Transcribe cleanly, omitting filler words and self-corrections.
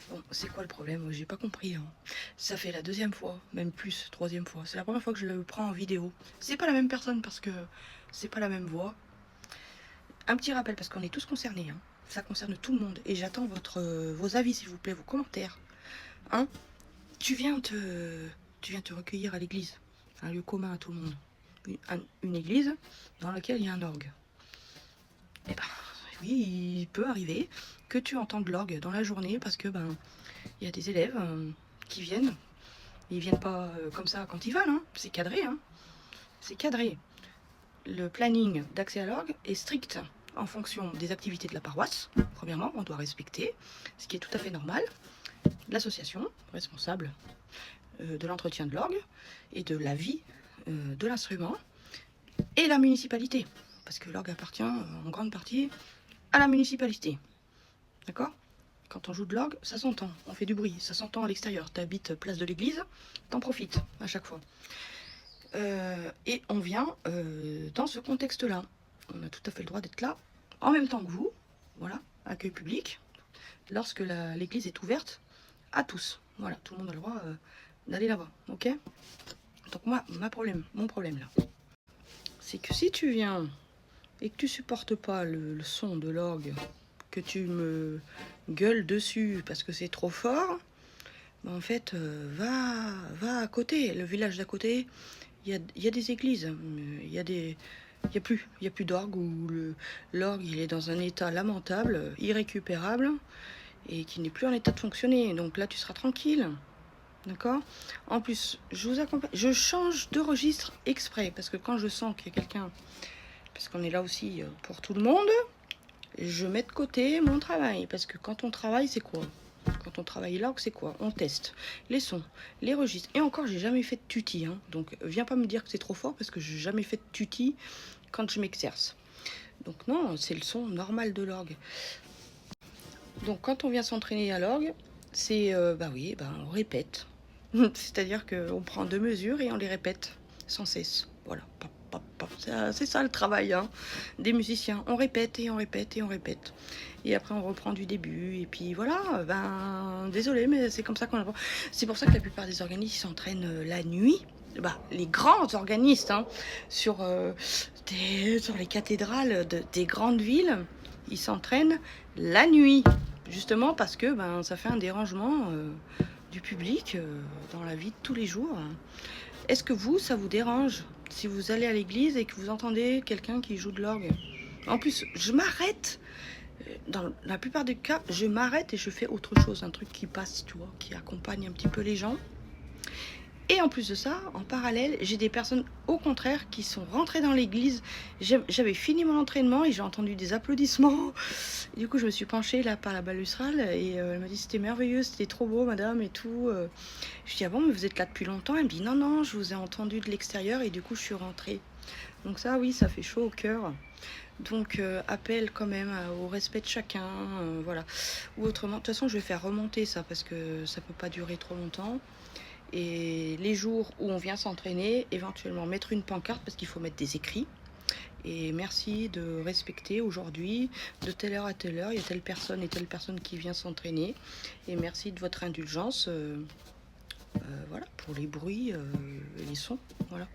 Bon, c'est quoi le problème? J'ai pas compris, hein. Ça fait la deuxième fois, même plus, troisième fois. C'est la première fois que je le prends en vidéo. C'est pas la même personne parce que c'est pas la même voix. Un petit rappel parce qu'on est tous concernés, hein. Ça concerne tout le monde et j'attends vos avis s'il vous plaît, vos commentaires. Hein? Tu viens te recueillir à l'église, un lieu commun à tout le monde. Une église dans laquelle il y a un orgue. Eh ben, oui, il peut arriver que tu entendes l'orgue dans la journée parce que il y a des élèves qui viennent. Ils viennent pas comme ça quand ils veulent, hein. C'est cadré, hein. C'est cadré. Le planning d'accès à l'orgue est strict en fonction des activités de la paroisse. Premièrement, on doit respecter, ce qui est tout à fait normal. L'association responsable de l'entretien de l'orgue et de la vie de l'instrument et la municipalité, parce que l'orgue appartient en grande partie à la municipalité. D'accord? Quand on joue de l'orgue, ça s'entend, on fait du bruit, ça s'entend à l'extérieur. Tu habites place de l'église, t'en profites à chaque fois. Et on vient dans ce contexte-là. On a tout à fait le droit d'être là en même temps que vous. Voilà, accueil public. Lorsque l'église est ouverte à tous. Voilà, tout le monde a le droit d'aller là-bas. Ok? Donc moi, mon problème là, c'est que si tu viens et que tu supportes pas le son de l'orgue, que tu me gueules dessus parce que c'est trop fort, en fait, va à côté, le village d'à côté, il y a des églises, il y a plus d'orgue, où l'orgue il est dans un état lamentable, irrécupérable, et qui n'est plus en état de fonctionner. Donc là, tu seras tranquille. D'accord? En plus, je vous accompagne. Je change de registre exprès, parce que quand je sens qu'il y a quelqu'un, parce qu'on est là aussi pour tout le monde, je mets de côté mon travail. Parce que quand on travaille, c'est quoi? Quand on travaille l'orgue, c'est quoi? On teste les sons, les registres. Et encore, j'ai jamais fait de tutti. Hein. Donc, viens pas me dire que c'est trop fort, parce que j'ai jamais fait de tutti quand je m'exerce. Donc non, c'est le son normal de l'orgue. Donc quand on vient s'entraîner à l'orgue, c'est, on répète. C'est-à-dire qu'on prend 2 mesures et on les répète sans cesse. Voilà. C'est ça le travail hein, des musiciens. On répète et on répète et on répète. Et après on reprend du début. Et puis voilà, désolé, mais c'est comme ça qu'on apprend. C'est pour ça que la plupart des organismes s'entraînent la nuit. Les grands organismes hein, sur les cathédrales des grandes villes, ils s'entraînent la nuit. Justement parce que ça fait un dérangement du public dans la vie de tous les jours. Est-ce que ça vous dérange si vous allez à l'église et que vous entendez quelqu'un qui joue de l'orgue? En plus, je m'arrête. Dans la plupart des cas, je m'arrête et je fais autre chose, un truc qui passe, tu vois, qui accompagne un petit peu les gens. Et en plus de ça, en parallèle, j'ai des personnes au contraire qui sont rentrées dans l'église. J'avais fini mon entraînement et j'ai entendu des applaudissements. Et du coup, je me suis penchée là par la balustrade et elle m'a dit c'était merveilleux, c'était trop beau, madame et tout. Je dis ah bon, mais vous êtes là depuis longtemps? Elle me dit non, non, je vous ai entendu de l'extérieur et du coup, je suis rentrée. Donc ça, oui, ça fait chaud au cœur. Donc appel quand même au respect de chacun, voilà. Ou autrement, de toute façon, je vais faire remonter ça parce que ça peut pas durer trop longtemps. Et les jours où on vient s'entraîner, éventuellement mettre une pancarte parce qu'il faut mettre des écrits. Et merci de respecter aujourd'hui, de telle heure à telle heure, il y a telle personne et telle personne qui vient s'entraîner. Et merci de votre indulgence voilà, pour les bruits et les sons. Voilà.